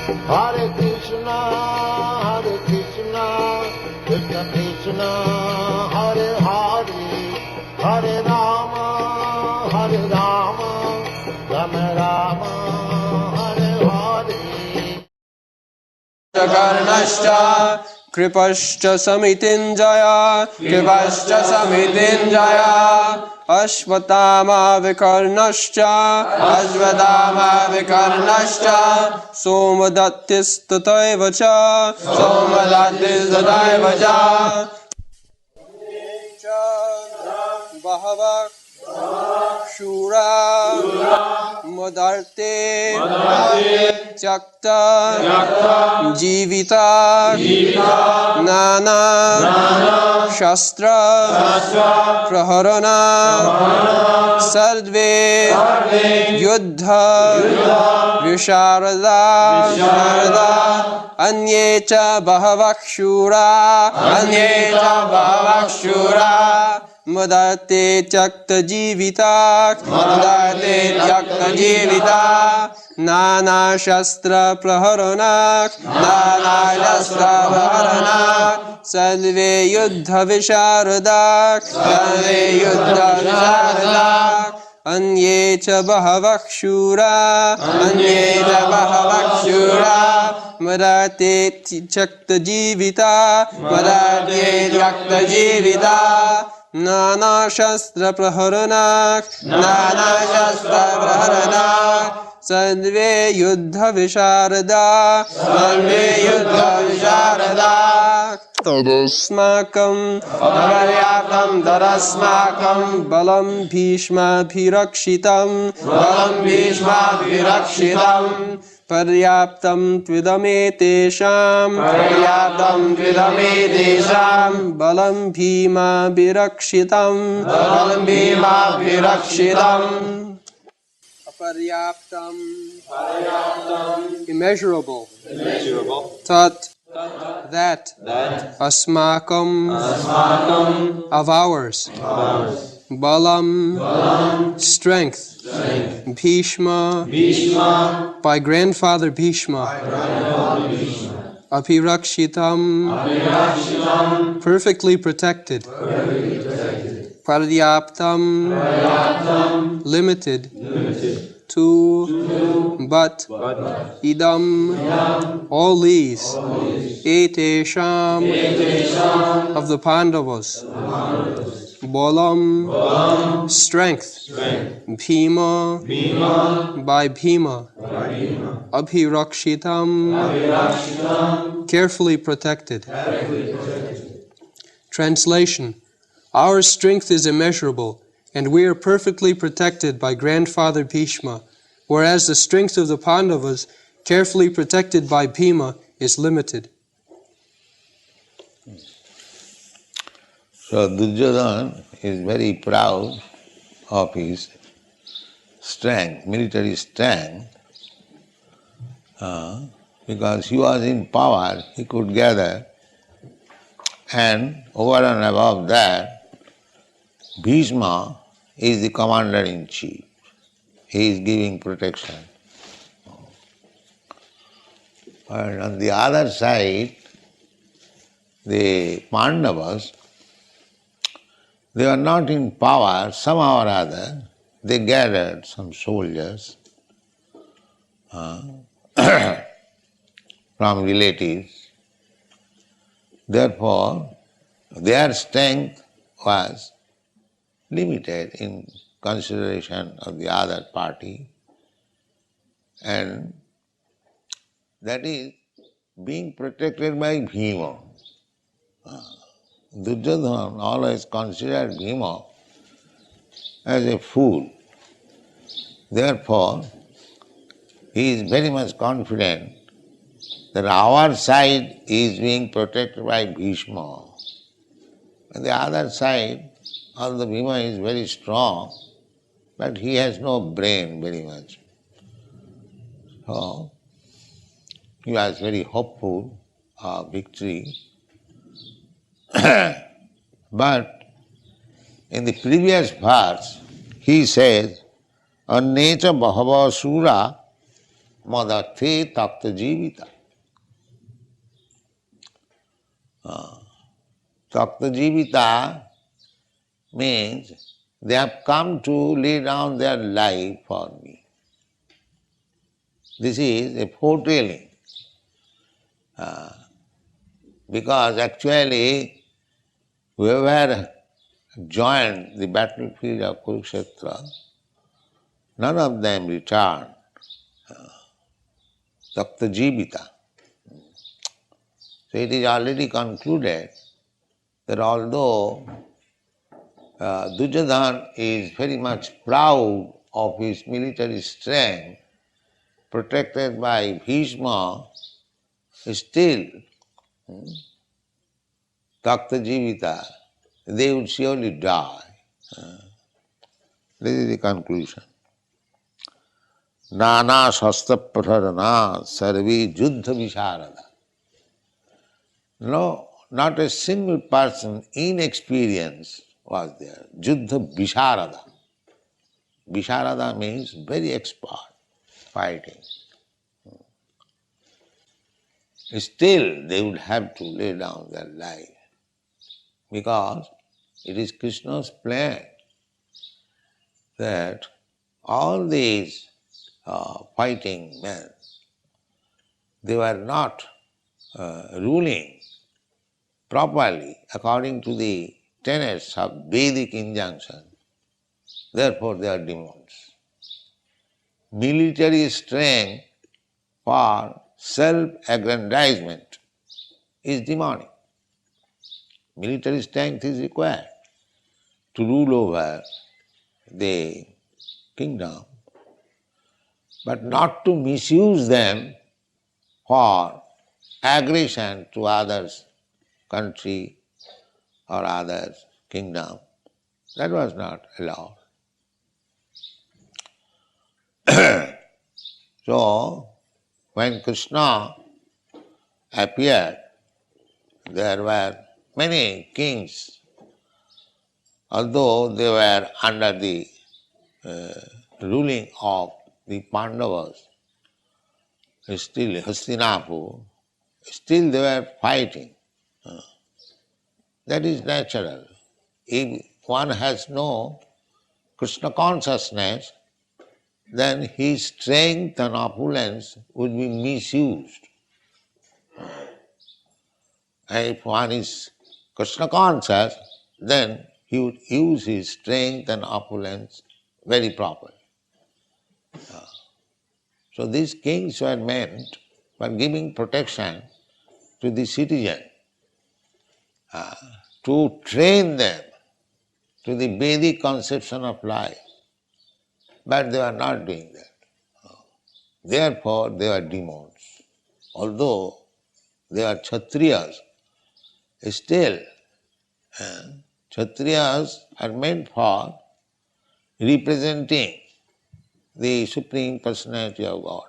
Hare Krishna, Krishna Krishna, Hare Hare, Hare Rama, Rama Rama, Hare Hare. Karnascha Kripascha Samitinjaya, Kripascha Samitinjaya, Ashvatama Vikarnascha, Ashvatama Vikarnascha, Somadattistataivacha, Somadattistataivacha. Bhagavad Shura Madarte Chakta Jivita Nana Shastra Praharana Sarve Yuddha Visharada Anye cha Bhavak Shura Anye cha Bhavak Shura Madate Chakta Jivita Madate Chakta Jivita Nana Shastra Praharana Nana Shastra Praharana Salve Yuddha Visharada Salve Yuddha Visharada Anye cha Bhavak Shura Anye cha Bhavak Shura Madate Chakta Jivita Madate Chakta Jivita Nana Shastra Praharana Nana Shastra Praharana Sarve Yuddha Visharada Sarve Yuddha Visharada Tadasmakam Avaryatam Darasmakam Balam Bhishma Bhirakshitam Balam Bhishma Bhirakshitam Paryaptam Tvidame-tesham Paryaptam Tvidame-tesham Balam Bhima Bhirakshitam Balam Bhima Bhirakshitam Aparyaptam Immeasurable Tat That Asmakam Of ours Balam Strength Bhishma by grandfather Bhishma Apirakshitam perfectly protected Paryaptam limited to but idam all these etesham of the Pandavas Balam strength Bhima by Bhima Abhirakshitam carefully protected. Translation: Our strength is immeasurable, and we are perfectly protected by grandfather Bhishma, whereas the strength of the Pandavas, carefully protected by Bhima, is limited. So Duryodhana is very proud of his strength, military strength, because he was in power, he could gather, and over and above that, Bhishma is the commander-in-chief. He is giving protection. And on the other side, the Pandavas, they were not in power, somehow or other, they gathered some soldiers from relatives. Therefore, their strength was limited in consideration of the other party, and that is being protected by Bhima. Duryodhana always considered Bhima as a fool. Therefore, he is very much confident that our side is being protected by Bhishma. And the other side, although Bhima is very strong, but he has no brain very much. So, he was very hopeful of victory. But in the previous verse, he says, Annecha Bahava Sura madathe takta jivita. Takta jivita means they have come to lay down their life for me. This is a foretelling. Because actually whoever joined the battlefield of Kurukshetra, none of them returned. Takta jivita. So it is already concluded that although Duryodhana is very much proud of his military strength, protected by Bhishma, still, Takta jivita, they would surely die. This is the conclusion. Nana shastra praharana sarve juddha visharada. No, not a single person inexperienced was there. Juddha visharada. Visharada means very expert fighting. Still, they would have to lay down their life because it is Krishna's plan that all these fighting men, they were not ruling properly according to the tenets of Vedic injunction. Therefore, they are demons. Military strength for self-aggrandizement is demonic. Military strength is required to rule over the kingdom, but not to misuse them for aggression to others' country or others' kingdom. That was not allowed. So, when Krishna appeared, there were many kings, although they were under the ruling of the Pandavas, still Hastinapur, still they were fighting. That is natural. If one has no Krishna consciousness, then his strength and opulence would be misused. And if one is Krishna conscious, then he would use his strength and opulence very properly. So these kings were meant for giving protection to the citizen, to train them to the Vedic conception of life. But they are not doing that. Therefore, they are demons. Although they are Kshatriyas, still Kshatriyas are meant for representing the Supreme Personality of God.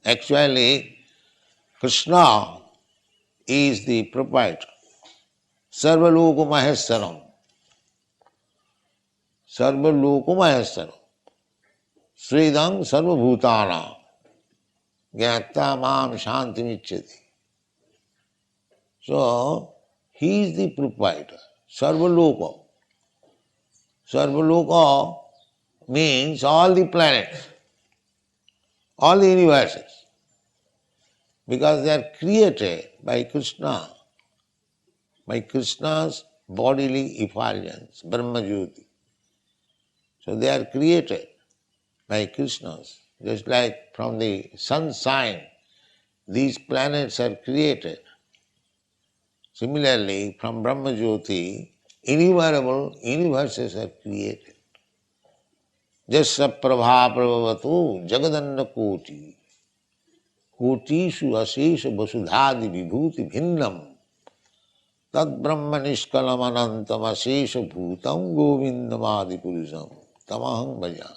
Actually, Krishna is the proprietor. Sarvaloka Maheswaram. Sarvaloka Maheswaram. Sridham Sarvabhutana. Gyata Mam Shantimichyati. So, he is the proprietor. Sarvaloka. Sarvaloka means all the planets, all the universes, because they are created by Krishna, by Krishna's bodily effulgence, Brahma-jyoti. So they are created by Krishna's, just like from the sunshine, these planets are created. Similarly, from Brahma-jyoti, innumerable universes are created. Jasya prabha prabhavatu jagadanda koti. Kotishu asesha vasudhadi vibhuti bhinnam. Tad brahma nishkalam anantam asesha bhutam govindamadi purusham. Tamaham bhajan.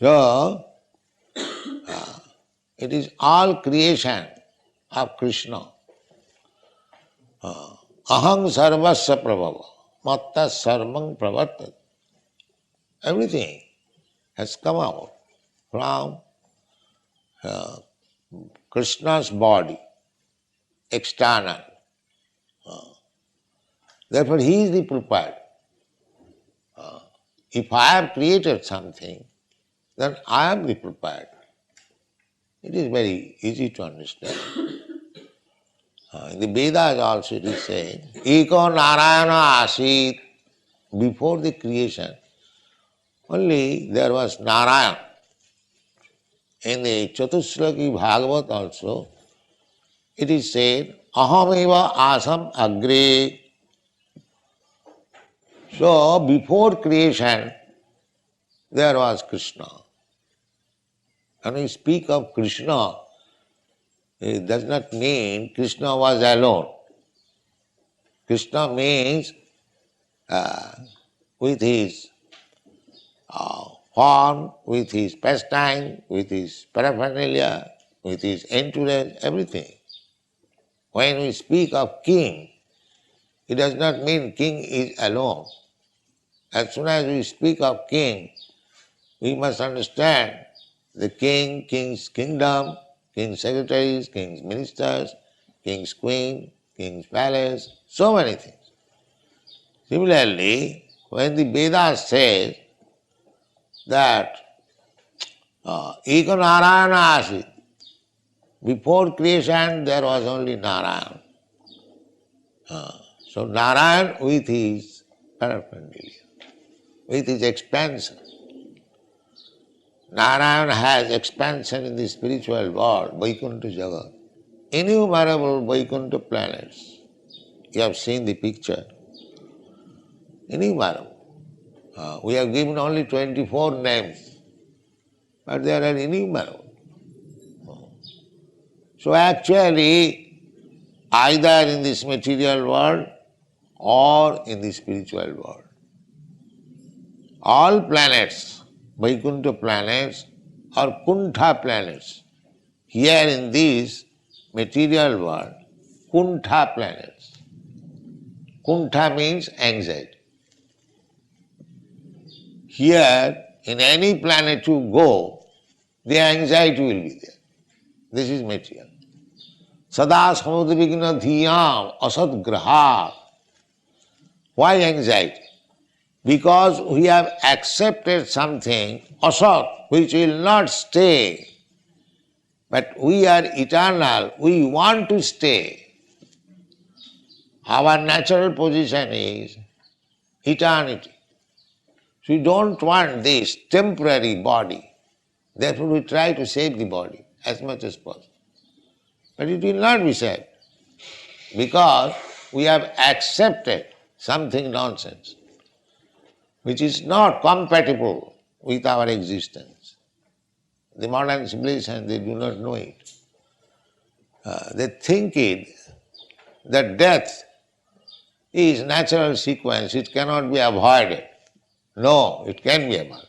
So, it is all creation of Krishna. Aham sarvasya prabhava. Matta sarvang pravartat. Everything has come out from Krishna's body, external. Therefore, he is the prepared. If I have created something, then I am the prepared. It is very easy to understand. In the Vedas also it is saying, Eko Narayana Asit, before the creation, only there was Narayan. In the Chatushlaki Bhagavat also, it is said, Ahameva Asam Agre. So, before creation, there was Krishna. When we speak of Krishna, it does not mean Krishna was alone. Krishna means with his form, with his pastime, with his paraphernalia, with his entourage, everything. When we speak of king, it does not mean king is alone. As soon as we speak of king, we must understand the king, king's kingdom, king's secretaries, king's ministers, king's queen, king's palace, so many things. Similarly, when the Vedas says that Eka Narayana Asit, before creation there was only Narayan. So Narayan with his paraphernalia, with his expansion. Narayan has expansion in the spiritual world, Vaikuntha Jagat. Innumerable Vaikuntha planets. You have seen the picture. Innumerable. We have given only 24 names, but there are innumerable. So actually, either in this material world or in the spiritual world, all planets, Vaikuntha planets or Kuntha planets, here in this material world, Kuntha planets. Kuntha means anxiety. Here, in any planet you go, the anxiety will be there. This is material. Sada samudrivigna dhiyam asad graha. Why anxiety? Because we have accepted something, asat, which will not stay. But we are eternal, we want to stay. Our natural position is eternity. So we don't want this temporary body. Therefore we try to save the body as much as possible. But it will not be saved because we have accepted something nonsense which is not compatible with our existence. The modern civilization, they do not know it. They think that death is natural sequence, it cannot be avoided. No, it can be avoided.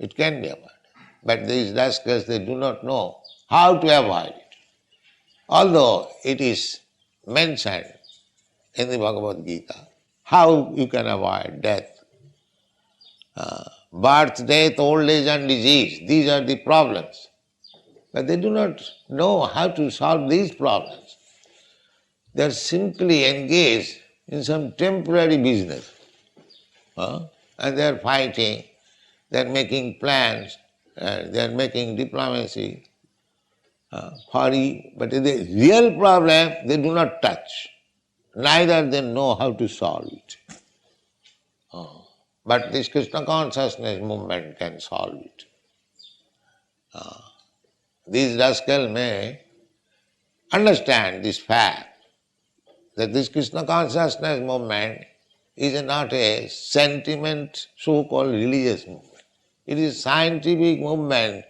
It can be avoided. But these rascals, they do not know how to avoid it. Although it is mentioned in the Bhagavad-gītā, how you can avoid death. Birth, death, old age and disease, these are the problems. But they do not know how to solve these problems. They are simply engaged in some temporary business. And they are fighting, they are making plans, they are making diplomacy. But the real problem they do not touch. Neither they know how to solve it. But this Krishna consciousness movement can solve it. These rascals may understand this fact that this Krishna consciousness movement is not a sentiment, so-called religious movement. It is a scientific movement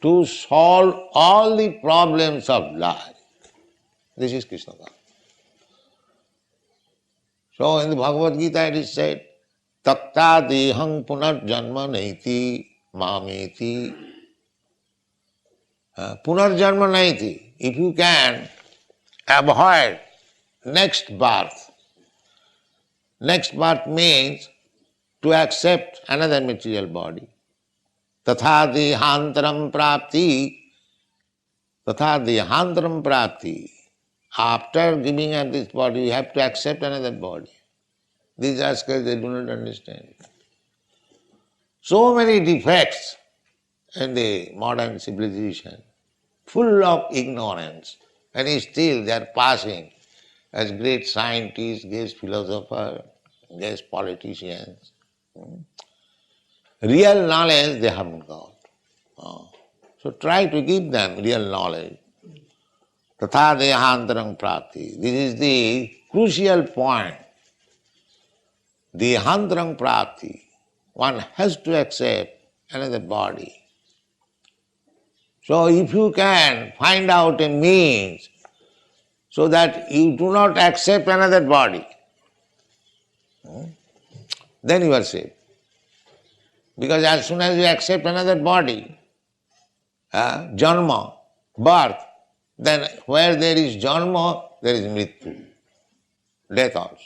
to solve all the problems of life. This is Krishna consciousness. So in the Bhagavad-gītā it is said, Takta dehang punarjanma naiti mameti. Punarjanma naiti. If you can avoid next birth means to accept another material body. Tatha dehantaram prapti. Tatha dehantaram prapti. After giving up this body, you have to accept another body. These rascals, they do not understand. So many defects in the modern civilization, full of ignorance, and still they are passing as great scientists, great philosophers, great politicians. Real knowledge they haven't got. So try to give them real knowledge. Tatha dehantaram prapti. This is the crucial point. Dehantaram prapti. One has to accept another body. So if you can find out a means so that you do not accept another body, then you are safe. Because as soon as you accept another body, janma, birth, then where there is janma, there is mrityu, death also.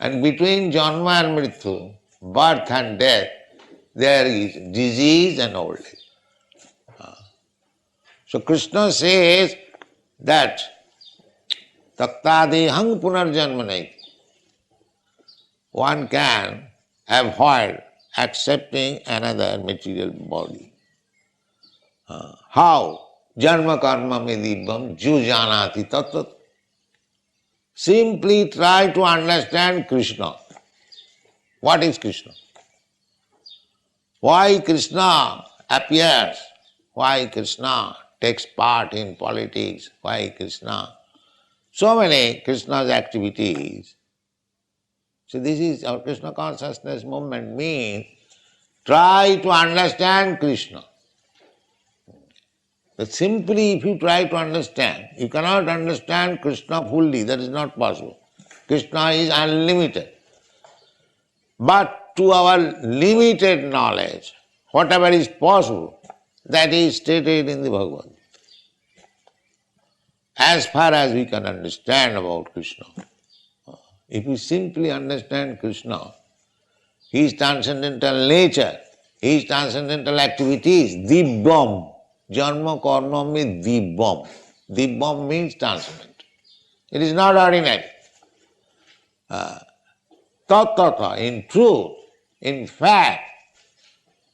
And between janma and mrityu, birth and death, there is disease and old age. So Krishna says that taktadehang punarjanmanai. One can avoid accepting another material body. How? Janma karma medibam jujanati tatat. Simply try to understand Krishna. What is Krishna? Why Krishna appears? Why Krishna takes part in politics? Why Krishna? So many Krishna's activities. So this is our Krishna consciousness movement means try to understand Krishna. But simply if you try to understand, you cannot understand Krishna fully, that is not possible. Krishna is unlimited. But to our limited knowledge, whatever is possible, that is stated in the Bhagavad. As far as we can understand about Krishna, if we simply understand Krishna, His transcendental nature, His transcendental activities, dibbam, janma karma means dibbam. Dibbam means transcendent. It is not ordinary. Tattata, in truth, in fact,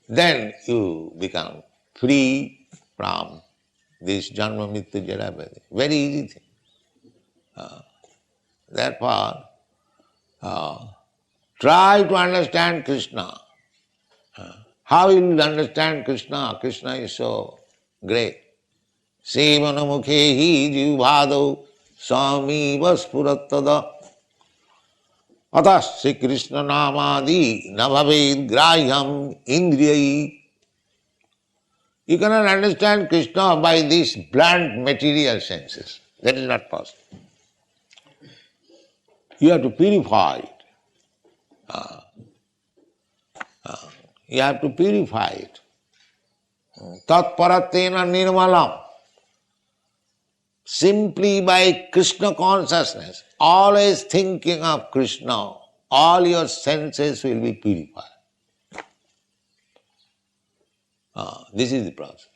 then you become free from this janma mrityu jara vyadhi. Very easy thing. Therefore, try to understand Krishna. How you will understand Krishna? Krishna is so great. Sevanamukhehi jivbhadau samiva spurattada atas Sri Krishna namadi nabhaved grahyam indriyai. You cannot understand Krishna by these blunt material senses. That is not possible. You have to purify it. You have to purify it. Tat paratena nirmalam. Simply by Krishna consciousness, always thinking of Krishna, all your senses will be purified. This is the process.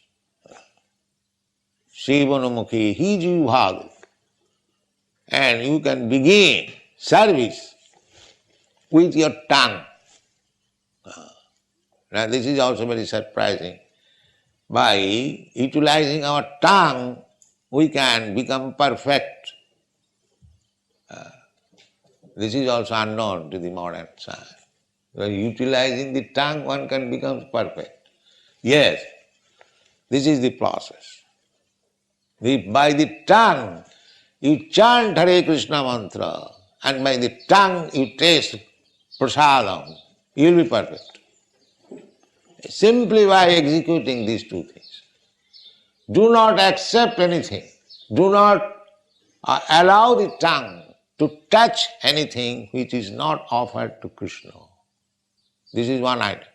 Shivanamukhi hiji bhag. And you can begin service with your tongue. Now this is also very surprising. By utilizing our tongue, we can become perfect. This is also unknown to the modern science. By utilizing the tongue, one can become perfect. Yes, this is the process. By the tongue, you chant Hare Krishna mantra, and by the tongue you taste prasadam, you will be perfect. Simply by executing these two things. Do not accept anything. Do not allow the tongue to touch anything which is not offered to Krishna. This is one item.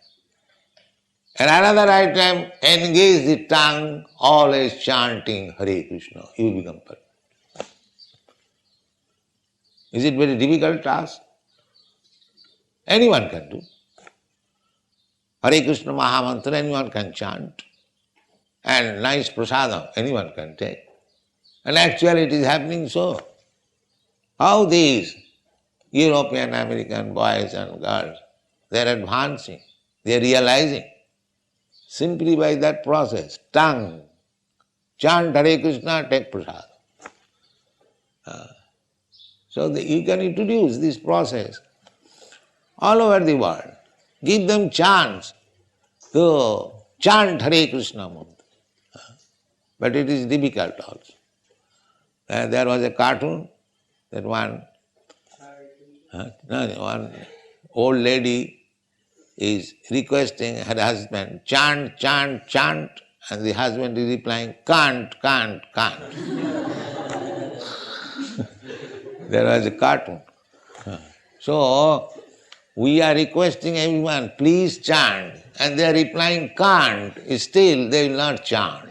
And another item, engage the tongue always chanting Hare Krishna. You will become perfect. Is it very difficult task? Anyone can do. Hare Krishna Mahamantra anyone can chant, and nice prasadam anyone can take. And actually it is happening so. How these European, American boys and girls, they are advancing, they are realizing simply by that process. Tongue, chant Hare Krishna, take prasadam. So you can introduce this process all over the world. Give them chance to chant Hare Krishna mantra. But it is difficult also. There was a cartoon that one old lady is requesting her husband, chant, chant, chant, and the husband is replying, can't, can't, can't. There was a cartoon. So, we are requesting everyone, please chant, and they are replying, can't, still they will not chant.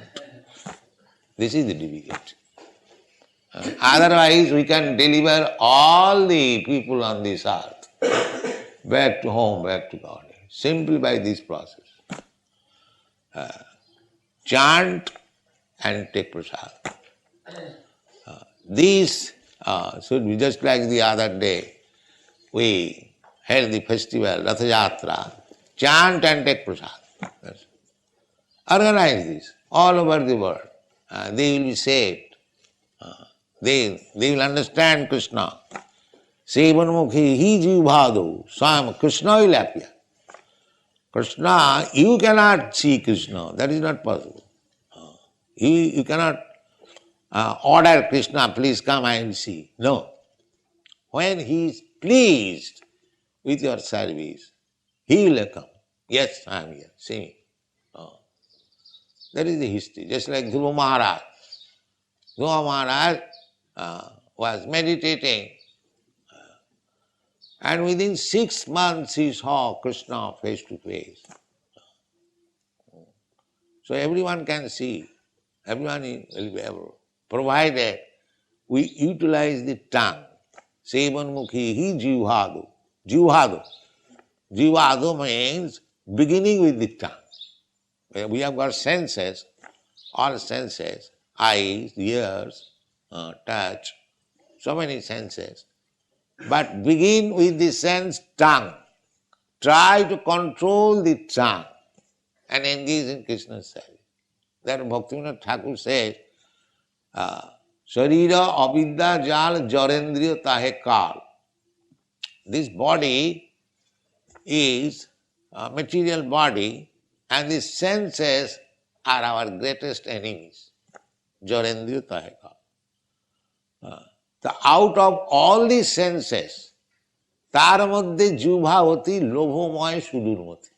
This is the difficulty. Otherwise, we can deliver all the people on this earth back to home, back to God, simply by this process. Chant and take prasad. These should be just like the other day. We held the festival, Ratha Yatra, chant and take prasad. Organize this all over the world. They will be saved. They will understand Krishna. Sevanmukhi hi jivbhado, Swam, Krishna will appear. Krishna, you cannot see Krishna, that is not possible. You cannot order Krishna, please come, I will see. No. When he is pleased with your service, he will come. Yes, I am here, see me. That is the history. Just like Dhruva Maharaj. Dhruva Maharaj was meditating, and within 6 months he saw Krishna face to face. So everyone can see, everyone will be able, provided we utilize the tongue. Sevanmukhi hi jivhadu. Jivhadu. Jivhadu means beginning with the tongue. We have got senses, all senses, eyes, ears, touch, so many senses. But begin with the sense tongue. Try to control the tongue and engage in Krishna's service. That Bhaktivedanta Thakur says, Sharira avidya jal jarendriya tahe kal. This body is a material body, and the senses are our greatest enemies. Jarendriya tahe kal. Out of all the senses, tar madhye jubhavati lobhomoy sudurmati.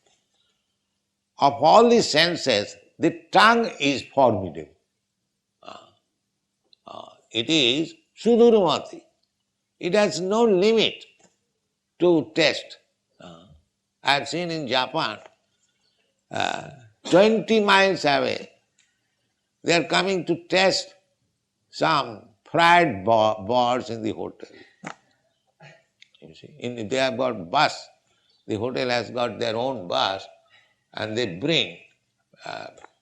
Of all the senses, the tongue is formidable. It is sudurmati. It has no limit to taste. I have seen in Japan, 20 miles away, they are coming to test some fried birds in the hotel. You see, they have got bus. The hotel has got their own bus, and they bring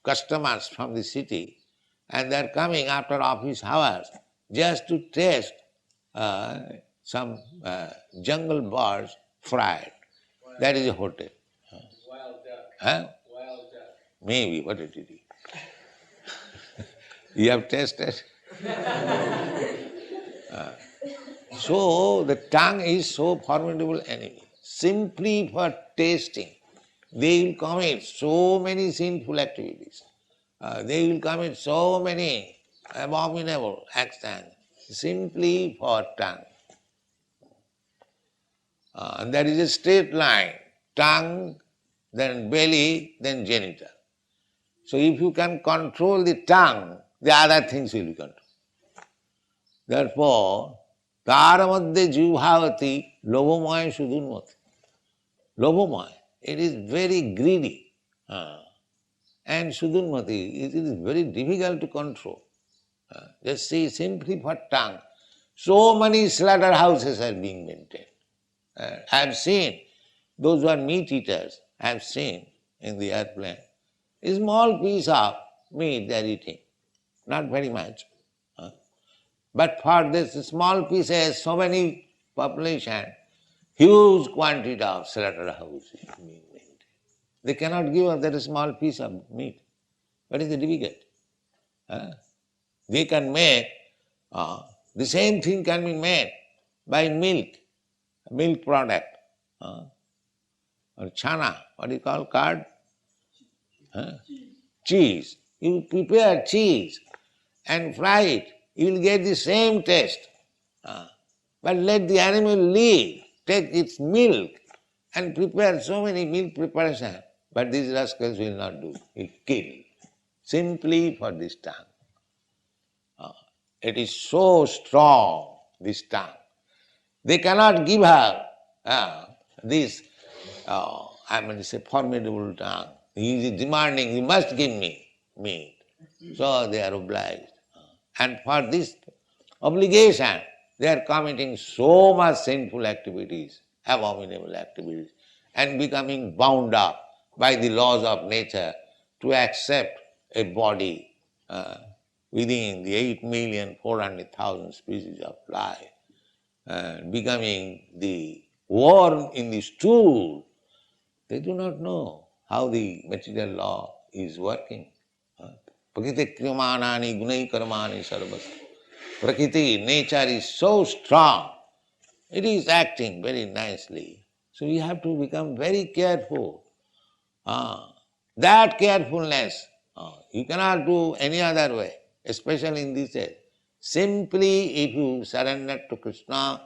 customers from the city, and they are coming after office hours just to taste some jungle birds fried. That is a hotel. Wild duck. Huh? Wild duck. Maybe, what did it is? You have tasted? So the tongue is so formidable enemy. Simply for tasting, they will commit so many sinful activities. They will commit so many abominable acts simply for tongue. And there is a straight line, tongue, then belly, then genital. So if you can control the tongue, the other things will be controlled. Therefore, tar madhye jivbhavati lobhomoy sudurmati. Lobhomoy, it is very greedy. And sudurmati, it is very difficult to control. Just see, simply for tongue, so many slaughterhouses are being maintained. I have seen those who are meat eaters, I have seen in the airplane. A small piece of meat they are eating, not very much. But for this small pieces, so many population, huge quantity of slaughterhouse is being made. They cannot give up that small piece of meat. What is the difficult? They can make, the same thing can be made by milk product, or chana, what do you call curd? Cheese. You prepare cheese and fry it, you will get the same taste. But let the animal live, take its milk and prepare so many milk preparation. But these rascals will not do, will kill, simply for this tongue. It is so strong, this tongue. They cannot give her this, formidable tongue. He is demanding, you must give me meat. So they are obliged. And for this obligation, they are committing so much sinful activities, abominable activities, and becoming bound up by the laws of nature to accept a body within the 8,400,000 species of life, becoming the worm in the stool. They do not know how the material law is working. Prakriti kriyamanani gunai karmani sarvas. Prakriti, nature is so strong, it is acting very nicely. So we have to become very careful. That carefulness, you cannot do any other way, especially in this age. Simply if you surrender to Krishna,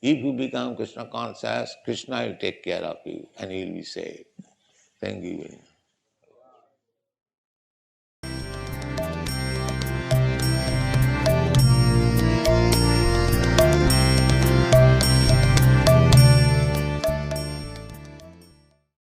if you become Krishna conscious, Krishna will take care of you and you will be saved. Thank you very much.